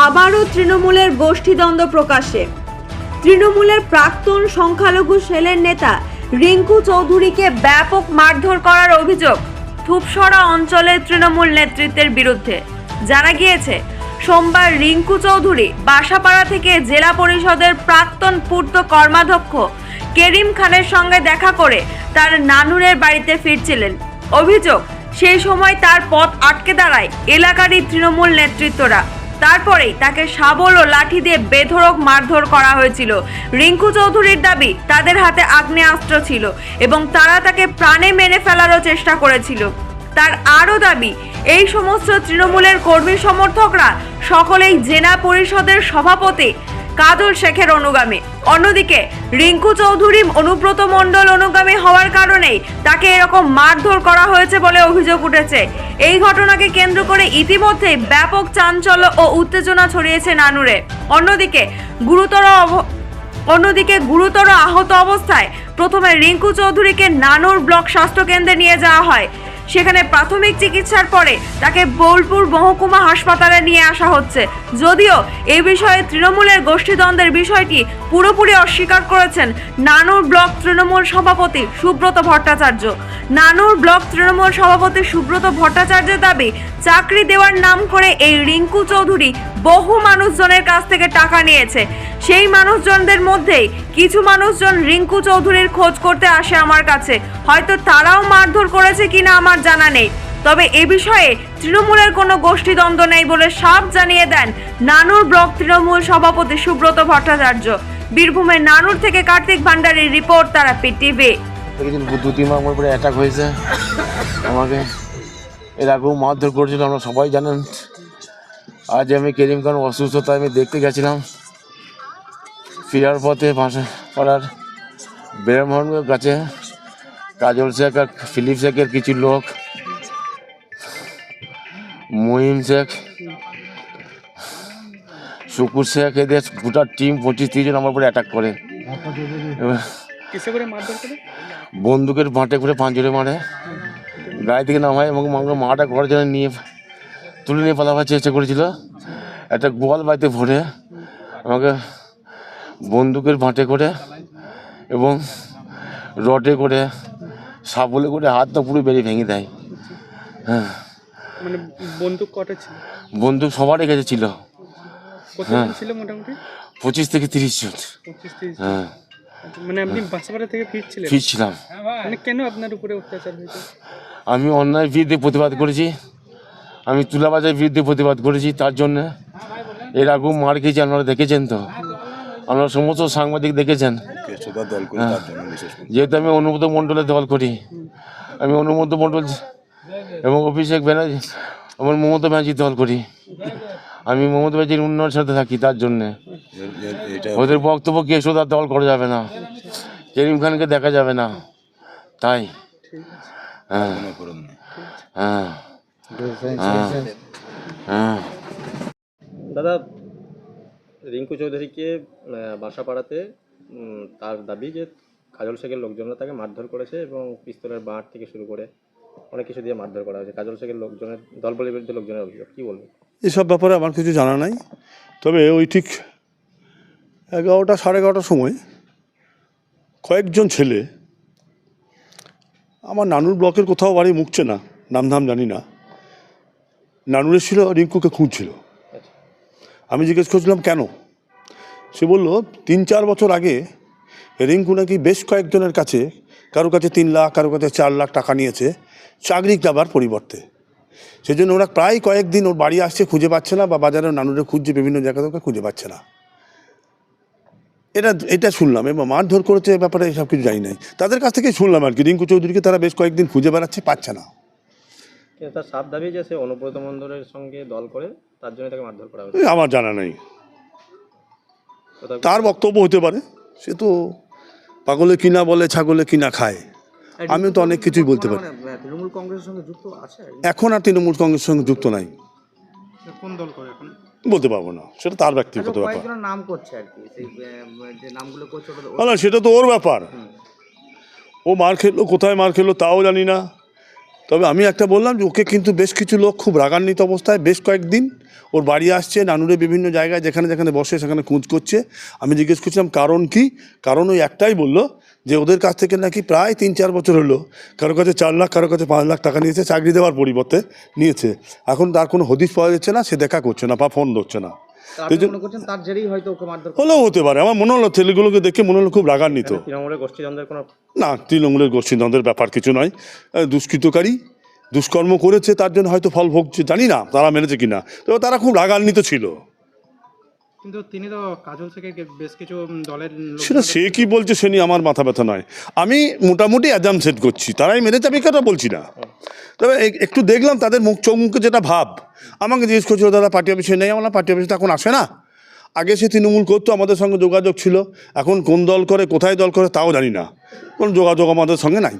আবারও তৃণমূলের গোষ্ঠীদ্বন্দ্ব প্রকাশে। তৃণমূলের প্রাক্তন সংখ্যালঘু সেলের নেতা রিঙ্কু চৌধুরীকে ব্যাপক মারধর করার অভিযোগ ধূপসরা অঞ্চলের তৃণমূল নেতৃত্বের বিরুদ্ধে। জানা গিয়েছে, সোমবার রিঙ্কু চৌধুরী বাসাপাড়া থেকে জেলা পরিষদের প্রাক্তন পূর্ত কর্মাধ্যক্ষ কেরিম খানের সঙ্গে দেখা করে তার নানুরের বাড়িতে ফিরছিলেন। অভিযোগ, সেই সময় তার পথ আটকে দাঁড়ায় এলাকারই তৃণমূল নেতৃত্বরা। তারপরেই তাকে শাবল ও লাঠি দিয়ে বেধড়ক মারধর করা হয়েছিল। রিঙ্কু চৌধুরীর দাবি, তাদের হাতে আগ্নেয়াস্ত্র ছিল এবং তারা তাকে প্রাণে মেরে ফেলারও চেষ্টা করেছিল। তার আরও দাবি, এই সমস্ত তৃণমূলের কর্মী সমর্থকরা সকলেই জেলা পরিষদের সভাপতি কাজল শেখের অনুগামী। অন্যদিকে রিঙ্কু চৌধুরী অনুব্রত মণ্ডল অনুগামী হওয়ার কারণেই তাকে এরকম মারধর করা হয়েছে বলে অভিযোগ উঠেছে। এই ঘটনাকে কেন্দ্র করে ইতিমধ্যেই ব্যাপক চাঞ্চল্য ও উত্তেজনা ছড়িয়েছে নানুরে। অন্যদিকে গুরুতর আহত অবস্থায় প্রথমে রিঙ্কু চৌধুরীকে নানুর ব্লক স্বাস্থ্যকেন্দ্রে নিয়ে যাওয়া হয়। সেখানে প্রাথমিক চিকিৎসার পরে তাকে বোলপুর মহকুমা হাসপাতালে নিয়ে আসা হচ্ছে। যদিও এই বিষয়ে তৃণমূলের গোষ্ঠীদ্বন্দ্বের বিষয়টি পুরোপুরি অস্বীকার করেছেন নানুর ব্লক তৃণমূল সভাপতি সুব্রত ভট্টাচার্য। নানুর ব্লক তৃণমূল সভাপতি সুব্রত ভট্টাচার্যের দাবি, চাকরি দেওয়ার নাম করে এই রিঙ্কু চৌধুরী বহু মানুষজনের কাছ থেকে টাকা নিয়েছে। সেই মানুষজনদের মধ্যেই কিছু মানুষজন রিঙ্কু চৌধুরীর খোঁজ করতে আসে আমার কাছে। হয়তো তারাও মারধর করেছে কিনা আমার জানা নেই, তবে এ বিষয়ে তৃণমূলের কোনো গোষ্ঠীদ্বন্দ্ব নেই বলে সাফ জানিয়ে দেন নানুর ব্লক তৃণমূল সভাপতি সুব্রত ভট্টাচার্য। বীরভূমের নানুর থেকে কার্তিক ভান্ডারীর রিপোর্ট, তারাপীঠ টিভি। দু-তিন মাস পরে অ্যাটাক হয়েছে আমাকে, এর আগেও মারধর করেছিল, আমরা সবাই জানেন। আজ আমি কেরিম খান অসুস্থতা আমি দেখতে গেছিলাম। ফেরার পথে পাড়ার ব্রাহ্মণের কাছে কাজল শেখ আর ফিলিপ শেখের কিছু লোক, মহিম শেখ, শুকুর শেখ, এদের গোটা টিম 25-30 জন আমার উপরে অ্যাটাক করে। বন্দুকের বাঁটে করে পাঁচজনে মারে, গায়ে থেকে নামায় এবং মাটা ঘরের জন্য তুলে নিয়ে পালাবার চেষ্টা করেছিল। একটা গোয়াল বাড়িতে ভরে আমাকে বন্দুকের বাঁটে করে এবং রডে করে শাবলে করে হাতটা পুরো বেরিয়ে ভেঙে দেয়। হ্যাঁ, মানে বন্দুক কটা ছিল? বন্দুক সবারই কাছে ছিল। হ্যাঁ, ছিল মোটামুটি 25 থেকে 30 জন। হ্যাঁ, মানে আপনি বাসাপাড়া থেকে ফিরছিলাম। মানে কেন আপনার উপরে অত্যাচার হয়েছে? আমি অন্যায়ের বিরুদ্ধে প্রতিবাদ করেছি, আমি তুলাবাজের বিরুদ্ধে প্রতিবাদ করেছি। তার জন্য এর আগেও মার খেয়েছি, আপনারা দেখেছেন তো, আপনারা সমস্ত সাংবাদিক দেখেছেন। যেহেতু আমি অনুব্রত মণ্ডলের দল করি, আমি অনুব্রত মণ্ডল এবং অভিষেক ব্যানার্জি, আমার মমতা ব্যানার্জির দল করি। আমি মমতা ব্যানার্জির উন্নয়নের সাথে থাকি। তার জন্যে ওদের বক্তব্য কেশোদার দল করা যাবে না, কেরিম খানকে দেখা যাবে না, তাই। হ্যাঁ হ্যাঁ হ্যাঁ। দাদা, রিঙ্কু চৌধুরীকে বাসাপাড়াতে তার দাবি যে কাজল শেখের লোকজনরা তাকে মারধর করেছে এবং পিস্তলের বাঁট থেকে শুরু করে অনেক কিছু দিয়ে মারধর করা হয়েছে। কাজল শেখের লোকজনের দলবলের বিরুদ্ধে লোকজনের অভিযোগ, কী বলবেন? এসব ব্যাপারে আমার কিছু জানা নাই, তবে ওই ঠিক 11টা সাড়ে 11টার সময় কয়েকজন ছেলে আমার নানুর ব্লকের কোথাও বাড়ি মুখছে না, নামধাম জানি না, নানুরের ছিল, রিঙ্কুকে খুঁজছিল। আমি জিজ্ঞেস করছিলাম কেন, সে বলল 3-4 বছর আগে রিঙ্কু নাকি বেশ কয়েকজনের কাছে, কারো কাছে 3 লাখ, কারো কাছে 4 লাখ টাকা নিয়েছে চাকরি যাবার পরিবর্তে। সেই জন্য ওরা প্রায় কয়েকদিন ওর বাড়ি আসছে, খুঁজে পাচ্ছে না, বা বাজারে নানুরে খুঁজছে, বিভিন্ন জায়গাতে ওকে খুঁজে পাচ্ছে না। এটা শুনলাম, এবং মারধর করেছে এ ব্যাপারে এসব কিছু জানি নাই, তাদের কাছ থেকে শুনলাম আর কি। রিঙ্কু চৌধুরীকে তারা বেশ কয়েকদিন খুঁজে বেড়াচ্ছে, পাচ্ছে না। তার সাফ দাবি যে সে অনুব্রত মণ্ডলের সঙ্গে দল করে, তার জন্য তাকে মারধর করা হয়েছে। আমার জানা নেই, তার বক্তব্য হতে পারে। সে তো পাগলে কিনা বলে, ছাগলে কিনা খায়, আমি তো অনেক কিছুই বলতে পারি। তৃণমূল কংগ্রেসের সঙ্গে যুক্ত আছে এখন আর তৃণমূল কংগ্রেসের সঙ্গে যুক্ত নাই, কোন দল করে এখন বলতে পারবো না, সেটা তার ব্যক্তিগত ব্যাপার। নাম করছে আর কি, যে নামগুলো করছে না, সেটা তো ওর ব্যাপার। ও মার খেলো, কোথায় মার খেলো তাও জানি না, তবে আমি একটা বললাম যে ওকে কিন্তু বেশ কিছু লোক খুব রাগান্বিত অবস্থায় বেশ কয়েকদিন ওর বাড়ি আসছে, নানুরে বিভিন্ন জায়গায় যেখানে যেখানে বসে সেখানে খোঁজ করছে। আমি জিজ্ঞেস করছিলাম কারণ কি, কারণ ওই একটাই বললো যে ওদের কাছ থেকে নাকি প্রায় 3-4 বছর হলো কারো কাছে 4 লাখ কারো কাছে 5 লাখ টাকা নিয়েছে, চাকরি দেওয়ার পরিবর্তে নিয়েছে। এখন তার কোনো হদিশ পাওয়া যাচ্ছে না, সে দেখা করছে না বা ফোন ধরছে না। আপনি মনে করছেন তার জেরেই হয়তো ওকে মারধর হলেও হতে পারে, আমার মনে হলো ছেলেগুলোকে দেখে মনে হলো খুব রাগান্বিত। তৃণমূলের গোষ্ঠীদ্বন্দ্বের কোনো না, তৃণমূলের গোষ্ঠীদ্বন্দ্বের ব্যাপার কিছু নয়। দুষ্কৃতকারী দুষ্কর্ম করেছে, তার জন্য হয়তো ফল ভোগছে, জানি না তারা মেরেছে কিনা, তবে তারা খুব রাগান্বিত ছিল। কিন্তু তিনি তো কাজল থেকে বেশ কিছু দলের সেটা সে কি বলছে সে নিয়ে আমার মাথা ব্যথা নয়। আমি মোটামুটি অ্যাজাম সেট করছি তারাই মেরেছে, আমি কথা বলছি না। তবে একটু দেখলাম তাদের মুখ চোখ মুখে যেটা ভাব, আমাকে জিজ্ঞেস করছিল দাদা পার্টি অফিসে নেই, আমার পার্টি অফিসে এখন আসে না। আগে সে তৃণমূল করতো, আমাদের সঙ্গে যোগাযোগ ছিল, এখন কোন দল করে কোথায় দল করে তাও জানি না, কোনো যোগাযোগ আমাদের সঙ্গে নাই।